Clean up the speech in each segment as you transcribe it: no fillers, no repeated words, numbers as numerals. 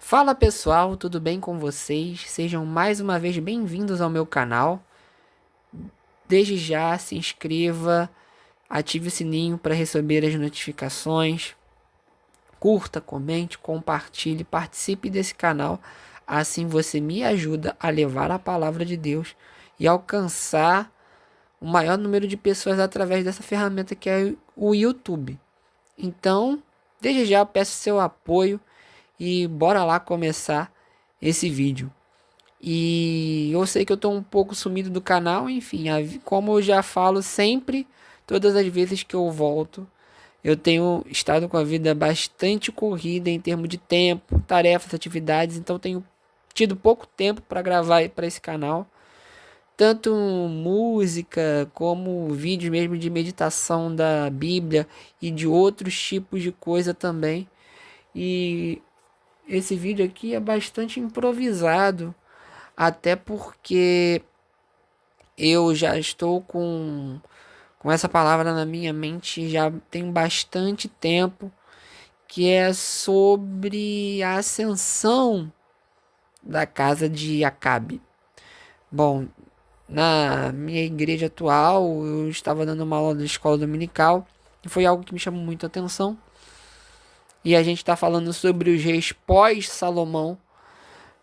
Fala pessoal, tudo bem com vocês? Sejam mais uma vez bem-vindos ao meu canal. Desde já se inscreva, ative o sininho para receber as notificações, curta, comente, compartilhe, participe desse canal. Assim você me ajuda a levar a palavra de Deus e alcançar o maior número de pessoas através dessa ferramenta que é o YouTube. Então, desde já eu peço seu apoio e bora lá começar esse vídeo. E eu sei que eu tô um pouco sumido do canal, enfim, como eu já falo sempre, todas as vezes que eu volto, eu tenho estado com a vida bastante corrida em termos de tempo, tarefas, atividades, então tenho tido pouco tempo para gravar para esse canal, tanto música como vídeos mesmo de meditação da Bíblia e de outros tipos de coisa também. E esse vídeo aqui é bastante improvisado, até porque eu já estou com essa palavra na minha mente já tem bastante tempo, que é sobre a ascensão da casa de Acabe. Bom, na minha igreja atual, eu estava dando uma aula da escola dominical e foi algo que me chamou muito a atenção. E a gente está falando sobre os reis pós-Salomão,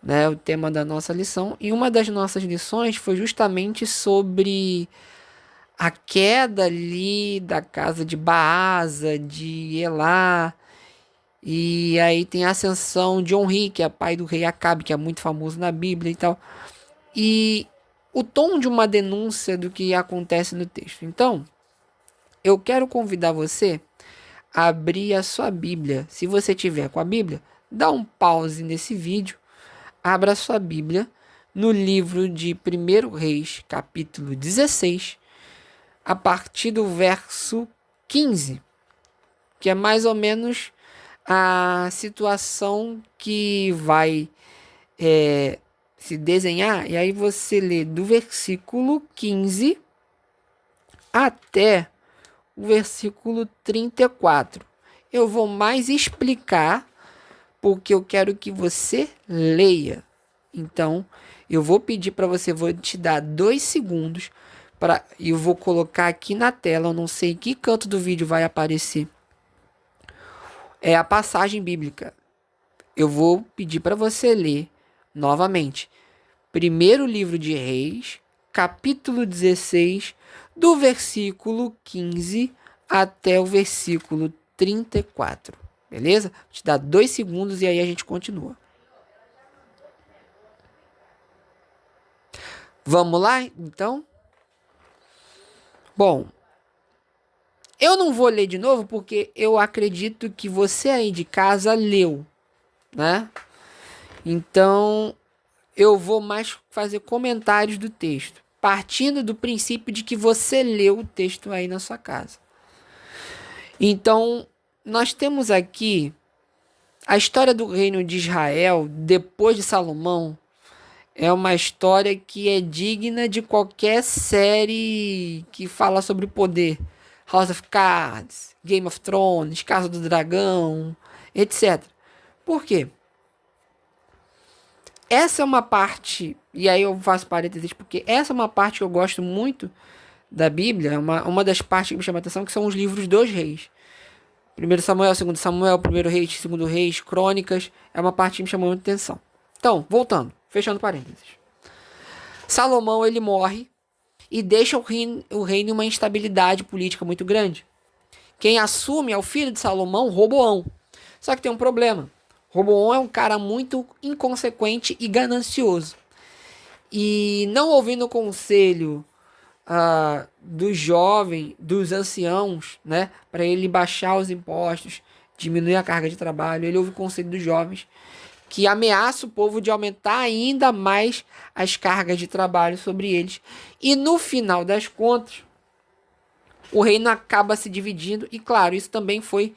né, o tema da nossa lição. E uma das nossas lições foi justamente sobre a queda ali da casa de Baasa, de Elá. E aí tem a ascensão de Onri, que é pai do rei Acabe, que é muito famoso na Bíblia e tal. E o tom de uma denúncia do que acontece no texto. Então, eu quero convidar você a abrir a sua Bíblia. Se você tiver com a Bíblia, dá um pause nesse vídeo. Abra sua Bíblia no livro de 1 Reis, capítulo 16, a partir do verso 15, que é mais ou menos a situação que vai se desenhar. E aí você lê do versículo 15 até o versículo 34. Eu vou mais explicar porque eu quero que você leia. Então, eu vou pedir para você, vou te dar 2 segundos e eu vou colocar aqui na tela, eu não sei em que canto do vídeo vai aparecer. É a passagem bíblica. Eu vou pedir para você ler novamente. Primeiro livro de Reis, capítulo 16, do versículo 15 até o versículo 34. Beleza? Vou te dar 2 segundos e aí a gente continua. Vamos lá, então? Bom, eu não vou ler de novo porque eu acredito que você aí de casa leu, né? Então, eu vou mais fazer comentários do texto, partindo do princípio de que você leu o texto aí na sua casa. Então, nós temos aqui a história do reino de Israel depois de Salomão. É uma história que é digna de qualquer série que fala sobre poder. House of Cards, Game of Thrones, Casa do Dragão, etc. Por quê? Essa é uma parte, e aí eu faço parênteses, porque essa é uma parte que eu gosto muito da Bíblia, uma das partes que me chama a atenção, que são os livros dos reis. 1 Samuel, 2 Samuel, 1 Reis, 2 Reis, Crônicas, é uma parte que me chamou muita atenção. Então, voltando, fechando parênteses. Salomão, ele morre e deixa o reino em uma instabilidade política muito grande. Quem assume é o filho de Salomão, Roboão. Só que tem um problema. Roboão é um cara muito inconsequente e ganancioso. E não ouvindo o conselho dos jovens, dos anciãos, né, para ele baixar os impostos, diminuir a carga de trabalho, ele ouve o conselho dos jovens, que ameaça o povo de aumentar ainda mais as cargas de trabalho sobre eles. E no final das contas, o reino acaba se dividindo. E claro, isso também foi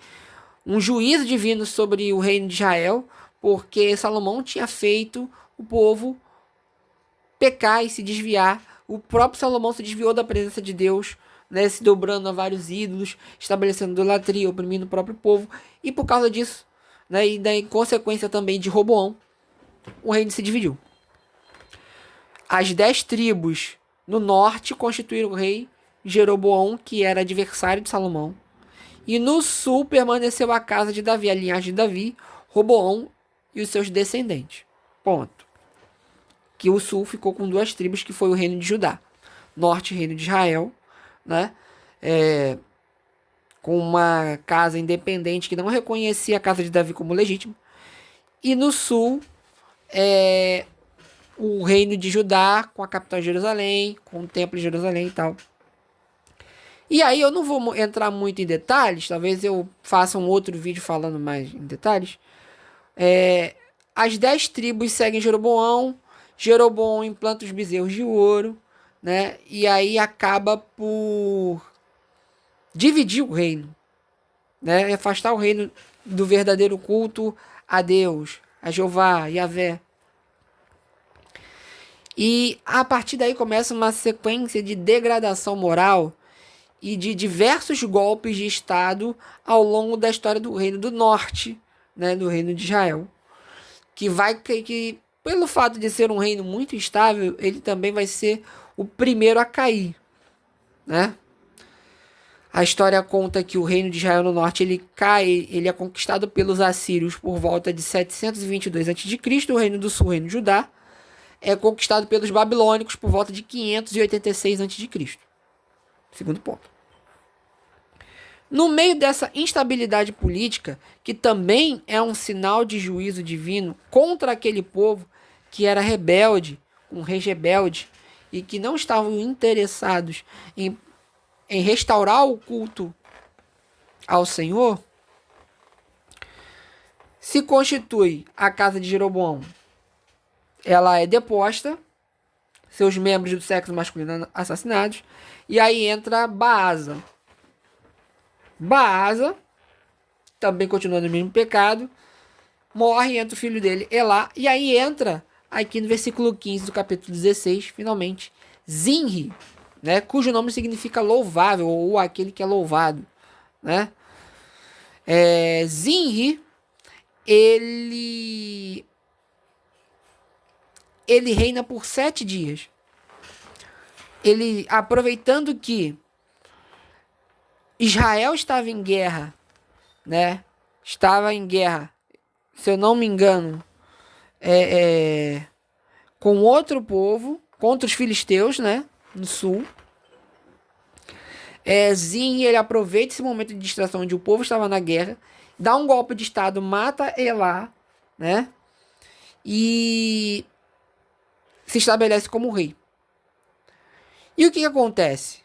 um juízo divino sobre o reino de Israel, porque Salomão tinha feito o povo pecar e se desviar. O próprio Salomão se desviou da presença de Deus, né, se dobrando a vários ídolos, estabelecendo idolatria, oprimindo o próprio povo. E por causa disso, né, e daí, em consequência também de Roboão, o reino se dividiu. As 10 tribos no norte constituíram o rei Jeroboão, que era adversário de Salomão. E no sul permaneceu a casa de Davi, a linhagem de Davi, Roboão e os seus descendentes. Ponto. Que o sul ficou com 2 tribos, que foi o reino de Judá. Norte, reino de Israel, né? Com uma casa independente que não reconhecia a casa de Davi como legítima. E no sul, o reino de Judá, com a capital de Jerusalém, com o templo de Jerusalém e tal. E aí eu não vou entrar muito em detalhes, talvez eu faça um outro vídeo falando mais em detalhes. As 10 tribos seguem Jeroboão, Jeroboão implanta os bezerros de ouro, né? E aí acaba por dividir o reino, né? Afastar o reino do verdadeiro culto a Deus, a Jeová, Yahvé. E a partir daí começa uma sequência de degradação moral e de diversos golpes de Estado ao longo da história do Reino do Norte, né, do Reino de Israel, que pelo fato de ser um reino muito instável, ele também vai ser o primeiro a cair, né? A história conta que o reino de Israel no norte ele cai, ele é conquistado pelos assírios por volta de 722 a.C., o reino do sul, o reino de Judá, é conquistado pelos babilônicos por volta de 586 a.C. Segundo ponto. No meio dessa instabilidade política, que também é um sinal de juízo divino contra aquele povo que era rebelde, um rei rebelde, e que não estavam interessados em restaurar o culto ao Senhor, se constitui a casa de Jeroboão. Ela é deposta, seus membros do sexo masculino assassinados, e aí entra Baasa. Baasa, também continuando o mesmo pecado, morre, entra o filho dele, Elá, e aí entra, aqui no versículo 15 do capítulo 16, finalmente, Zinri, né, cujo nome significa louvável, ou aquele que é louvado, né? Zinri, ele reina por 7 dias. Ele, aproveitando que Israel estava em guerra, né? Estava em guerra, se eu não me engano, com outro povo, contra os filisteus, né? No sul. Zin, ele aproveita esse momento de distração onde o povo estava na guerra, dá um golpe de estado, mata Elá, né? E se estabelece como rei. E o que acontece?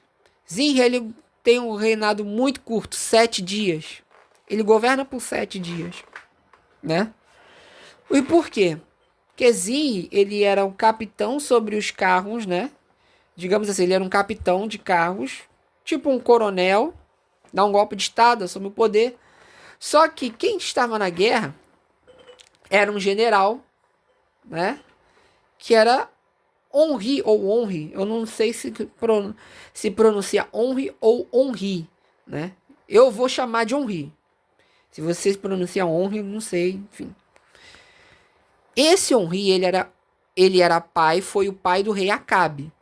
Zin, ele tem um reinado muito curto, 7 dias. Ele governa por 7 dias, né? E por quê? Porque Zin, ele era um capitão sobre os carros, né? Digamos assim, ele era um capitão de carros, tipo um coronel, dá um golpe de estado, assume o poder. Só que quem estava na guerra era um general, né? Que era Onri ou Onri, eu não sei se pronuncia Onri ou Onri, né? Eu vou chamar de Onri. Se vocês pronunciam Onri, eu não sei, enfim. Esse Onri, ele era pai, foi o pai do rei Acabe,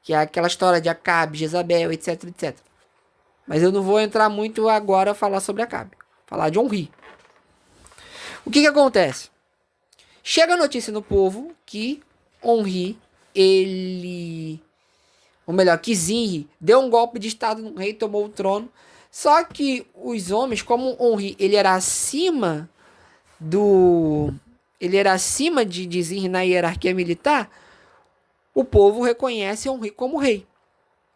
que é aquela história de Acabe, Jezabel, etc, etc. Mas eu não vou entrar muito agora a falar sobre Acabe, falar de Onri. O que acontece? Chega a notícia no povo que Onri, que Zinri deu um golpe de estado no rei, tomou o trono. Só que os homens, como Onri, ele era acima de Zinri na hierarquia militar, o povo reconhece Onri como rei,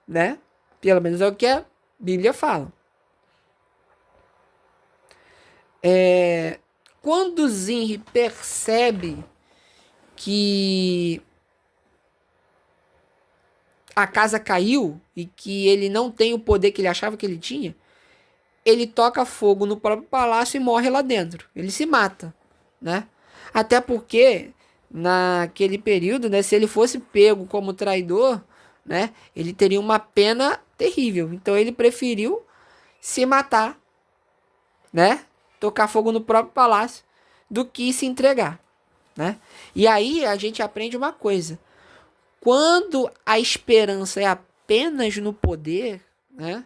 né? Pelo menos é o que a Bíblia fala. Quando Zinri percebe que a casa caiu e que ele não tem o poder que ele achava que ele tinha, ele toca fogo no próprio palácio e morre lá dentro. Ele se mata, né? Até porque naquele período, né, se ele fosse pego como traidor, né, ele teria uma pena terrível. Então ele preferiu se matar, né? Tocar fogo no próprio palácio do que se entregar, né? E aí a gente aprende uma coisa: quando a esperança é apenas no poder, né?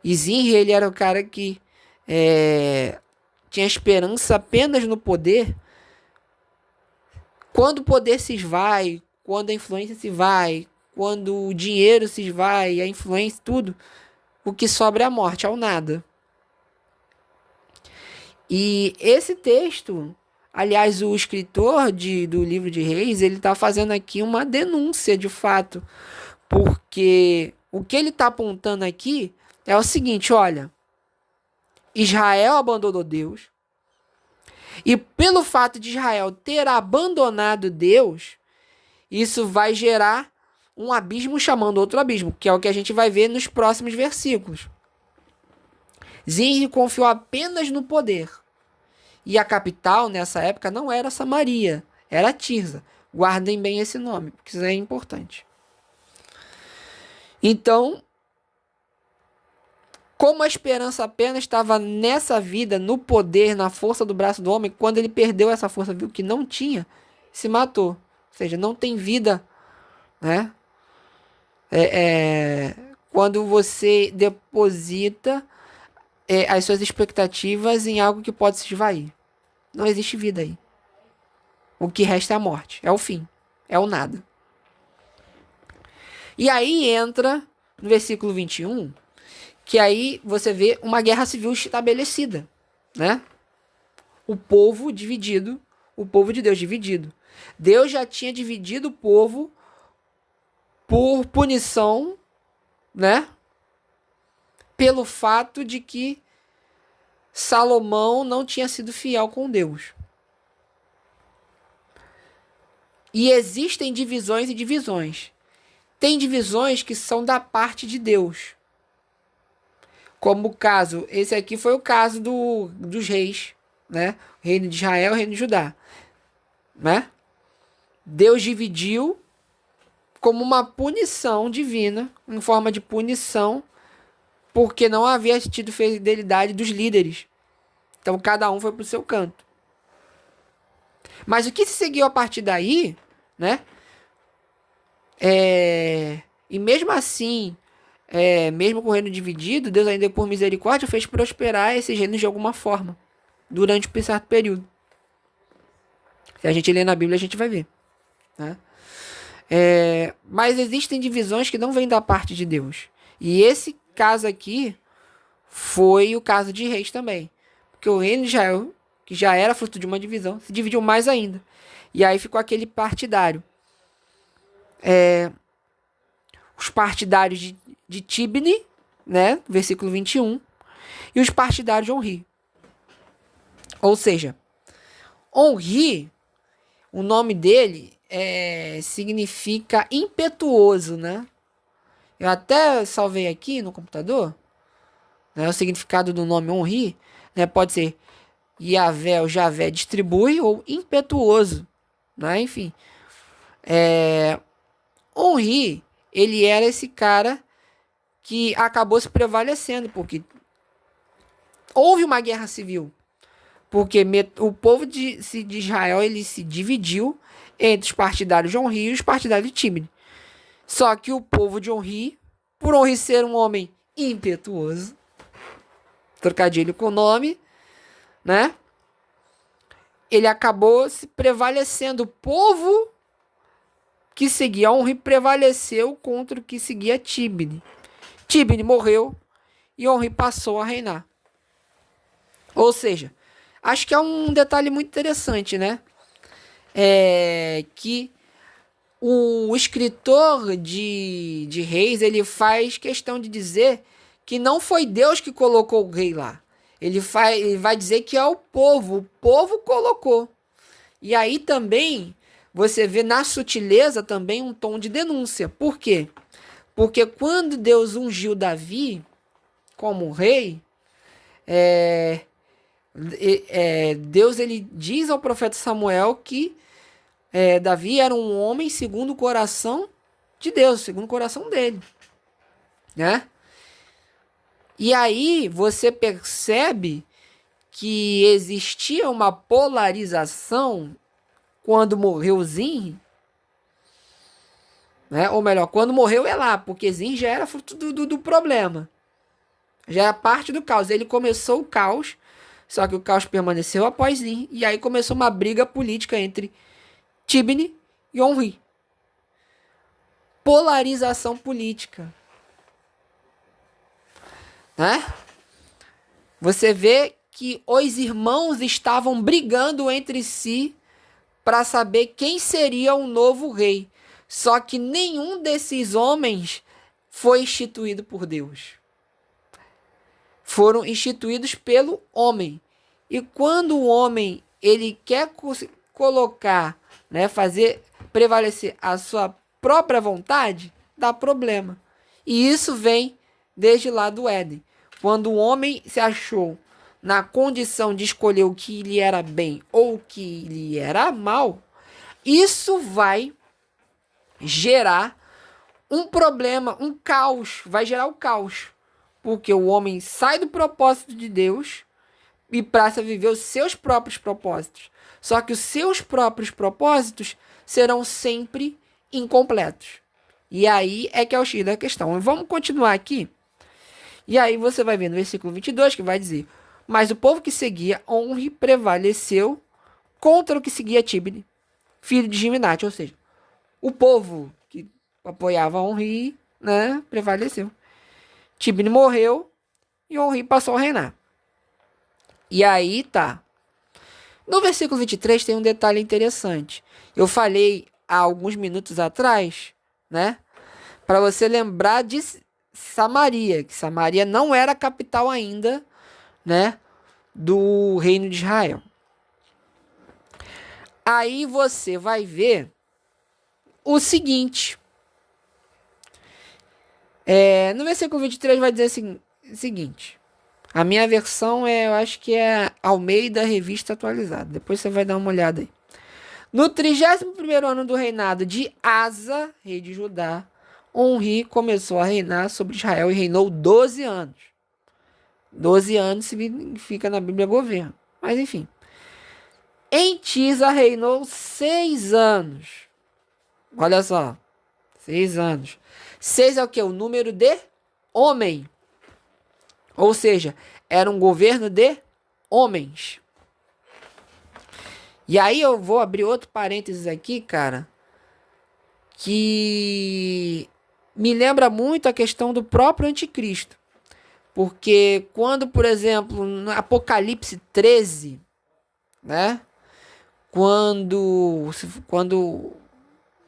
E Zinri, ele era o cara que tinha esperança apenas no poder. Quando o poder se esvai, quando a influência se vai, quando o dinheiro se esvai, a influência, tudo, o que sobra é a morte, é o nada. E esse texto, aliás, o escritor do livro de Reis, ele está fazendo aqui uma denúncia de fato, porque o que ele está apontando aqui é o seguinte: olha, Israel abandonou Deus, e pelo fato de Israel ter abandonado Deus, isso vai gerar um abismo chamando outro abismo, que é o que a gente vai ver nos próximos versículos. Zinri confiou apenas no poder. E a capital, nessa época, não era Samaria, era Tirza. Guardem bem esse nome, porque isso é importante. Então, como a esperança apenas estava nessa vida, no poder, na força do braço do homem, quando ele perdeu essa força, viu que não tinha, se matou. Ou seja, não tem vida, né? Quando você deposita as suas expectativas em algo que pode se esvair. Não existe vida aí. O que resta é a morte, é o fim, é o nada. E aí entra no versículo 21, que aí você vê uma guerra civil estabelecida, né? O povo dividido, o povo de Deus dividido. Deus já tinha dividido o povo por punição, né? Pelo fato de que Salomão não tinha sido fiel com Deus. E existem divisões e divisões. Tem divisões que são da parte de Deus. Como o caso, esse aqui foi o caso dos reis, né? O reino de Israel e o reino de Judá, né? Deus dividiu como uma punição divina, em forma de punição, porque não havia tido fidelidade dos líderes. Então cada um foi para o seu canto. Mas o que se seguiu a partir daí, né? E mesmo assim, mesmo com o reino dividido, Deus ainda por misericórdia fez prosperar esses reinos de alguma forma, durante um certo período. Se a gente ler na Bíblia, a gente vai ver, né? Mas existem divisões que não vêm da parte de Deus. E esse caso aqui foi o caso de Reis também. Porque o reino de Israel, que já era fruto de uma divisão, se dividiu mais ainda. E aí ficou aquele partidário. Os partidários de Tibni, né? Versículo 21. E os partidários de Onri. Ou seja, Onri, o nome dele significa impetuoso, né? Eu até salvei aqui no computador, né, o significado do nome Onri, né? Pode ser Yahvé ou Javé distribui ou impetuoso, né? Enfim, Onri, ele era esse cara que acabou se prevalecendo, porque houve uma guerra civil, porque o povo de Israel ele se dividiu entre os partidários de Onri e os partidários de Tibni. Só que o povo de Onri, por Onri ser um homem impetuoso, trocadilho com o nome, né? Ele acabou se prevalecendo. O povo que seguia Onri prevaleceu contra o que seguia Tibni. Tibni morreu e Onri passou a reinar. Ou seja, acho que é um detalhe muito interessante, né? Que o escritor de Reis, ele faz questão de dizer que não foi Deus que colocou o rei lá. Ele vai dizer que é o povo colocou. E aí também você vê na sutileza também um tom de denúncia. Por quê? Porque quando Deus ungiu Davi como rei, Deus ele diz ao profeta Samuel que Davi era um homem segundo o coração de Deus, segundo o coração dele, né? E aí você percebe que existia uma polarização quando morreu Zinri, né? Ou melhor, quando morreu Elá, porque Zinri já era fruto do problema. Já era parte do caos. Ele começou o caos, só que o caos permaneceu após Zinri, e aí começou uma briga política entre Tibni e Onri. Polarização política, né? Você vê que os irmãos estavam brigando entre si para saber quem seria o novo rei. Só que nenhum desses homens foi instituído por Deus. Foram instituídos pelo homem. E quando o homem ele quer colocar, né, fazer prevalecer a sua própria vontade, dá problema. E isso vem desde lá do Éden. Quando o homem se achou na condição de escolher o que lhe era bem ou o que lhe era mal, isso vai gerar um problema, um caos, vai gerar o caos. Porque o homem sai do propósito de Deus e passa a viver os seus próprios propósitos. Só que os seus próprios propósitos serão sempre incompletos. E aí é que é o X da questão. Vamos continuar aqui. E aí você vai ver no versículo 22 que vai dizer: mas o povo que seguia Onri prevaleceu contra o que seguia Tibni, filho de Giminate. Ou seja, o povo que apoiava Onri, né, prevaleceu. Tibni morreu e Onri passou a reinar. E aí tá. No versículo 23 tem um detalhe interessante. Eu falei há alguns minutos atrás, né, para você lembrar de Samaria, que Samaria não era a capital ainda, né, do reino de Israel. Aí você vai ver o seguinte. No versículo 23 vai dizer o seguinte. A minha versão eu acho que é Almeida Revista Atualizada. Depois você vai dar uma olhada aí. No 31º ano do reinado de Asa, rei de Judá, Onri começou a reinar sobre Israel e reinou 12 anos. 12 anos significa na Bíblia governo. Mas enfim. Em Tisa reinou 6 anos. Olha só. 6 anos. 6 é o quê? O número de homem. Ou seja, era um governo de homens. E aí eu vou abrir outro parênteses aqui, cara, que me lembra muito a questão do próprio anticristo. Porque quando, por exemplo, no Apocalipse 13, né? Quando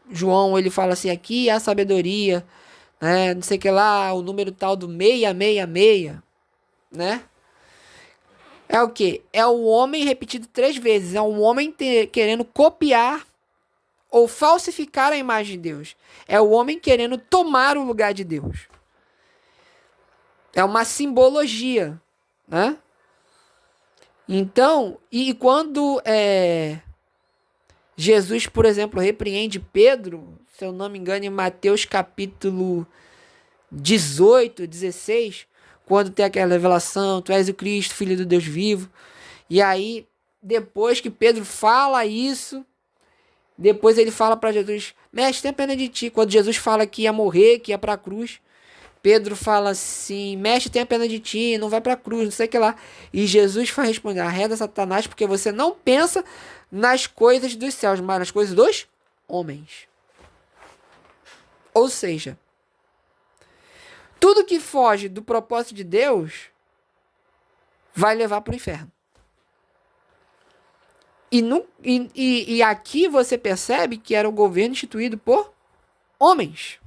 João ele fala assim, aqui a sabedoria, né? Não sei o que lá, o número tal do 666, né? É o que? É o homem repetido 3 vezes. É um homem querendo copiar ou falsificar a imagem de Deus. É o homem querendo tomar o lugar de Deus. É uma simbologia, né? Então, e quando Jesus, por exemplo, repreende Pedro, se eu não me engano, em Mateus capítulo 18, 16, quando tem aquela revelação, tu és o Cristo, filho do Deus vivo. E aí, depois que Pedro fala isso, depois ele fala para Jesus, mestre, tem pena de ti. Quando Jesus fala que ia morrer, que ia para a cruz, Pedro fala assim, mestre, tem pena de ti, não vai para a cruz, não sei o que lá. E Jesus vai responder, arreda Satanás, porque você não pensa nas coisas dos céus, mas nas coisas dos homens. Ou seja, tudo que foge do propósito de Deus vai levar para o inferno. E aqui você percebe que era um governo instituído por homens.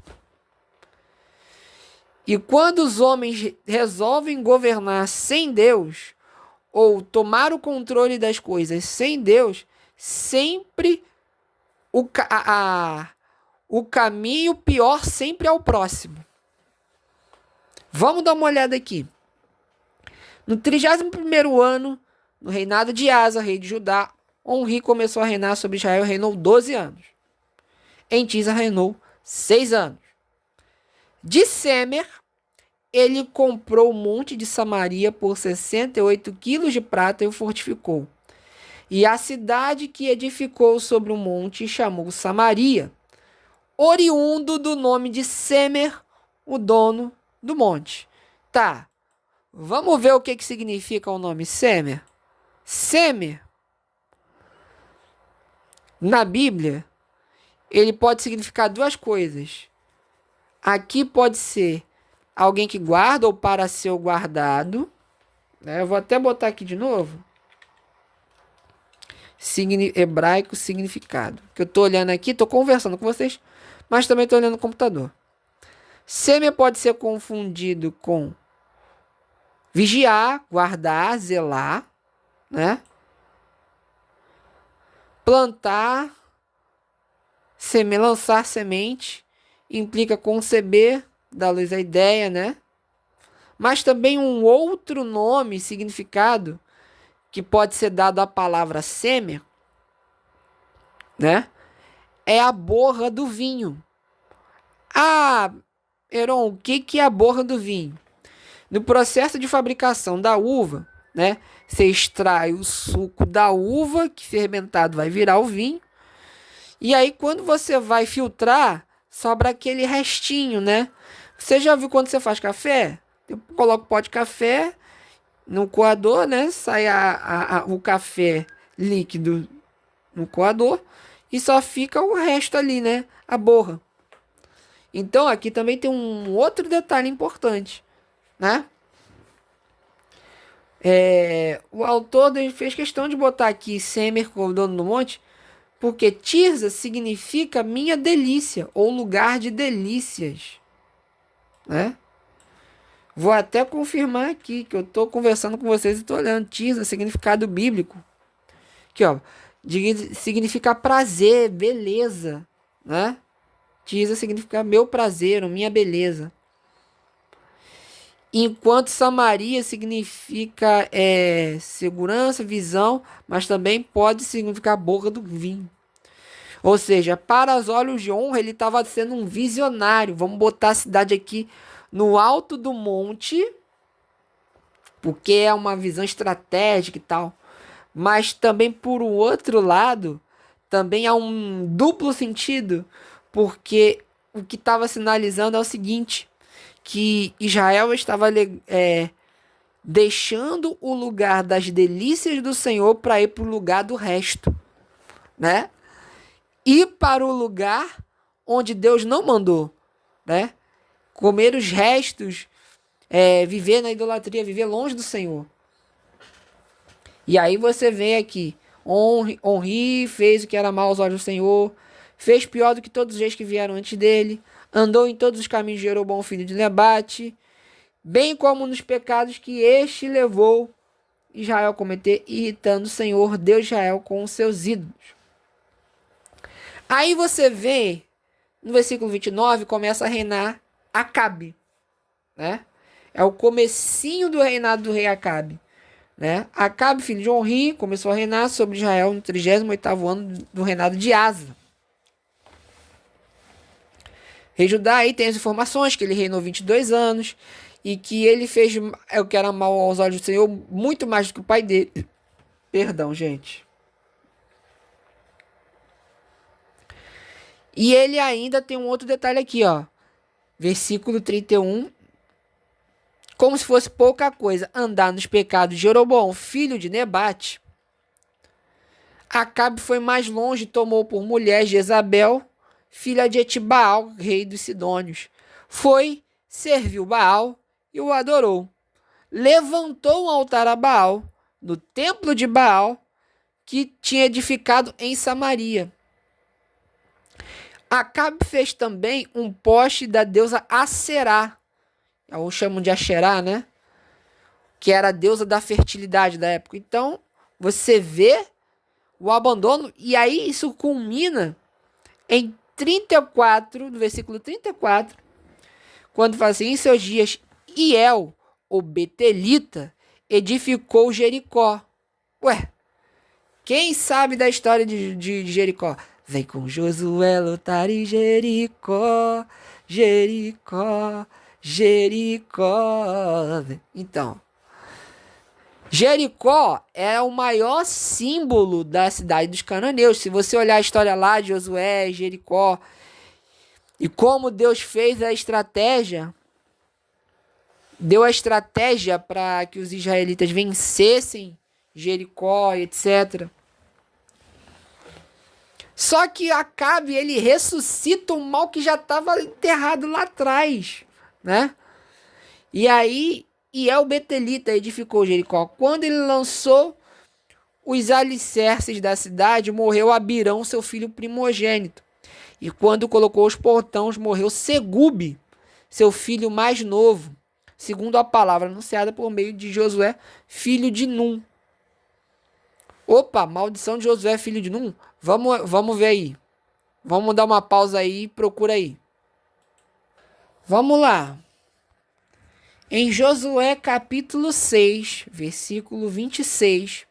E quando os homens resolvem governar sem Deus, ou tomar o controle das coisas sem Deus, sempre o caminho pior sempre é o próximo. Vamos dar uma olhada aqui. No 31º ano, no reinado de Asa, rei de Judá, Onri começou a reinar sobre Israel, reinou 12 anos. Em Tisa reinou 6 anos. De Semer, ele comprou o monte de Samaria por 68 quilos de prata e o fortificou. E a cidade que edificou sobre o monte chamou Samaria, oriundo do nome de Semer, o dono do monte. Tá, vamos ver o que significa o nome Semer. Semer, na Bíblia, ele pode significar duas coisas. Aqui pode ser alguém que guarda ou para ser guardado. Eu vou até botar aqui de novo. Hebraico significado. Que eu tô olhando aqui, tô conversando com vocês, mas também tô olhando no computador. Semer pode ser confundido com vigiar, guardar, zelar, né? Plantar, lançar semente, implica conceber, dar luz à ideia, né? Mas também um outro nome, significado, que pode ser dado à palavra semer, né? É a borra do vinho. Ah, Heron, o que é a borra do vinho? No processo de fabricação da uva, né? Você extrai o suco da uva, que fermentado vai virar o vinho. E aí, quando você vai filtrar, sobra aquele restinho, né? Você já viu quando você faz café? Eu coloco o pó de café no coador, né? Sai o café líquido no coador e só fica o resto ali, né? A borra. Então, aqui também tem um outro detalhe importante, né? O autor fez questão de botar aqui Semer como dono do monte, porque Tirza significa minha delícia, ou lugar de delícias, né? Vou até confirmar aqui, que eu estou conversando com vocês e estou olhando. Tirza, significado bíblico. Aqui, ó. Significa prazer, beleza, né? Tirza significa meu prazer, minha beleza. Enquanto Samaria significa segurança, visão, mas também pode significar boca do vinho. Ou seja, para os olhos de honra, ele estava sendo um visionário. Vamos botar a cidade aqui no alto do monte, porque é uma visão estratégica e tal. Mas também, por outro lado, também há um duplo sentido, porque o que estava sinalizando é o seguinte, que Israel estava deixando o lugar das delícias do Senhor para ir para o lugar do resto, né? Ir para o lugar onde Deus não mandou, né? Comer os restos, viver na idolatria, viver longe do Senhor. E aí você vê aqui, Onri fez o que era mal aos olhos do Senhor, fez pior do que todos os reis que vieram antes dele, andou em todos os caminhos de Jeroboão, filho de Nebate, bem como nos pecados que este levou Israel a cometer, irritando o Senhor, Deus de Israel, com os seus ídolos. Aí você vê, no versículo 29, começa a reinar Acabe, né? É o comecinho do reinado do rei Acabe, né? Acabe, filho de Onri, começou a reinar sobre Israel no 38º ano do reinado de Asa. Rei Judá aí tem as informações que ele reinou 22 anos e que ele fez o que era mal aos olhos do Senhor muito mais do que o pai dele. Perdão, gente. E ele ainda tem um outro detalhe aqui, ó. Versículo 31. Como se fosse pouca coisa, andar nos pecados de Jeroboão, filho de Nebate. Acabe foi mais longe e tomou por mulher Jezabel, filha de Etibaal, rei dos Sidônios. Foi, serviu Baal e o adorou. Levantou um altar a Baal, no templo de Baal, que tinha edificado em Samaria. Acabe fez também um poste da deusa Aserá, ou chamam de Asherá, né? Que era a deusa da fertilidade da época. Então, você vê o abandono, e aí isso culmina em 34, no versículo 34, quando fala assim, em seus dias, Iel, o Betelita, edificou Jericó. Ué, quem sabe da história de Jericó? Vem com Josué lutar em Jericó, Jericó, Jericó. Então, Jericó é o maior símbolo da cidade dos cananeus. Se você olhar a história lá de Josué, Jericó, e como Deus fez a estratégia, deu a estratégia para que os israelitas vencessem Jericó, etc. Só que Acabe, ele ressuscita um mal que já estava enterrado lá atrás, né? E aí, Iel Betelita edificou Jericó. Quando ele lançou os alicerces da cidade, morreu Abirão, seu filho primogênito. E quando colocou os portões, morreu Segube, seu filho mais novo, segundo a palavra anunciada por meio de Josué, filho de Num. Opa, maldição de Josué, filho de Num? Vamos ver aí. Vamos dar uma pausa aí e procura aí. Vamos lá. Em Josué capítulo 6, versículo 26,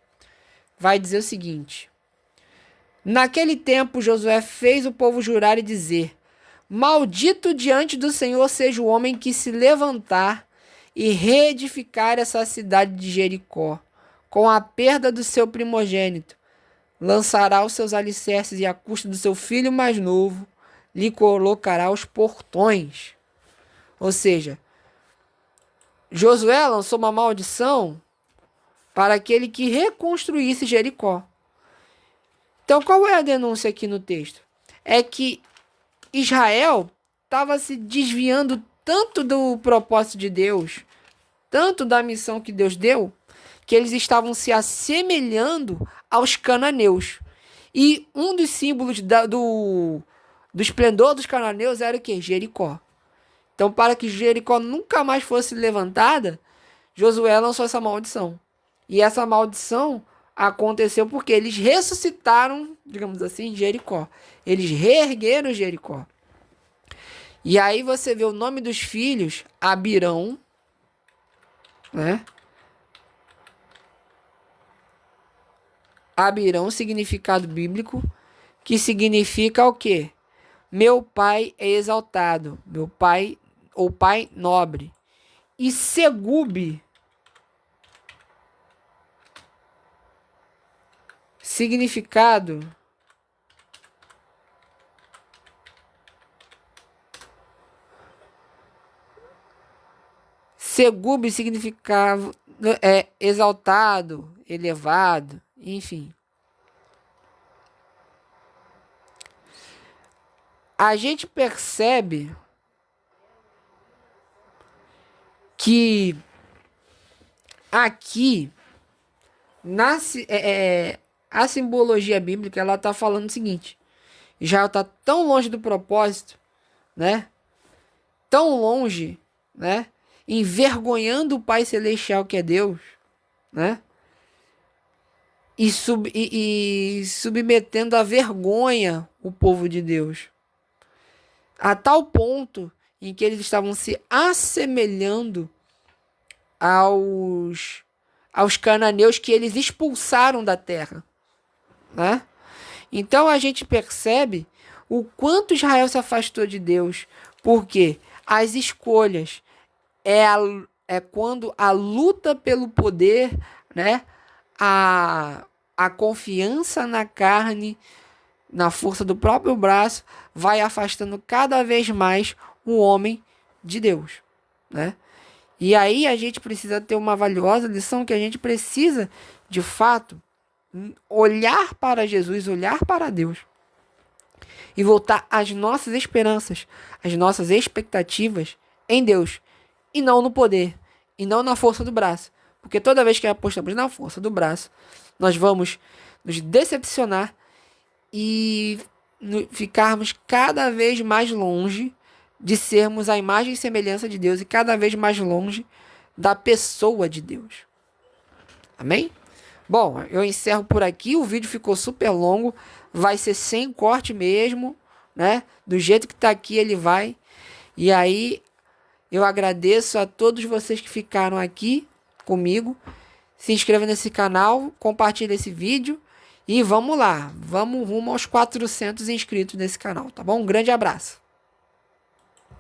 vai dizer o seguinte: Naquele tempo Josué fez o povo jurar e dizer: Maldito diante do Senhor seja o homem que se levantar e reedificar essa cidade de Jericó, com a perda do seu primogênito. Lançará os seus alicerces e a custa do seu filho mais novo lhe colocará os portões. Ou seja, Josué lançou uma maldição para aquele que reconstruísse Jericó. Então, qual é a denúncia aqui no texto? É que Israel estava se desviando tanto do propósito de Deus, tanto da missão que Deus deu, que eles estavam se assemelhando aos cananeus. E um dos símbolos do esplendor dos cananeus era o quê? Jericó. Então, para que Jericó nunca mais fosse levantada, Josué lançou essa maldição. E essa maldição aconteceu porque eles ressuscitaram, digamos assim, Jericó. Eles reergueram Jericó. E aí você vê o nome dos filhos, Abirão, né? Abirão, significado bíblico, que significa o quê? Meu pai é exaltado, meu pai, ou pai nobre. E Segube, significado Segube significava exaltado, elevado, enfim. A gente percebe que aqui nasce a simbologia bíblica, ela está falando o seguinte: Israel está tão longe do propósito, né? Tão longe, né? Envergonhando o Pai Celestial que é Deus, né? E submetendo à vergonha o povo de Deus. A tal ponto em que eles estavam se assemelhando aos cananeus que eles expulsaram da terra, né? Então a gente percebe o quanto Israel se afastou de Deus, porque as escolhas é quando a luta pelo poder, né? A confiança na carne, na força do próprio braço, vai afastando cada vez mais o homem de Deus, né? E aí a gente precisa ter uma valiosa lição, que a gente precisa, de fato, olhar para Jesus, olhar para Deus e voltar às nossas esperanças, às nossas expectativas em Deus, e não no poder, e não na força do braço. Porque toda vez que apostamos na força do braço, nós vamos nos decepcionar e ficarmos cada vez mais longe de sermos a imagem e semelhança de Deus, e cada vez mais longe da pessoa de Deus. Amém? Bom, eu encerro por aqui. O vídeo ficou super longo, vai ser sem corte mesmo, né? Do jeito que tá aqui ele vai. E aí eu agradeço a todos vocês que ficaram aqui comigo. Se inscreva nesse canal, compartilhe esse vídeo e vamos lá, vamos rumo aos 400 inscritos nesse canal, tá bom? Um grande abraço.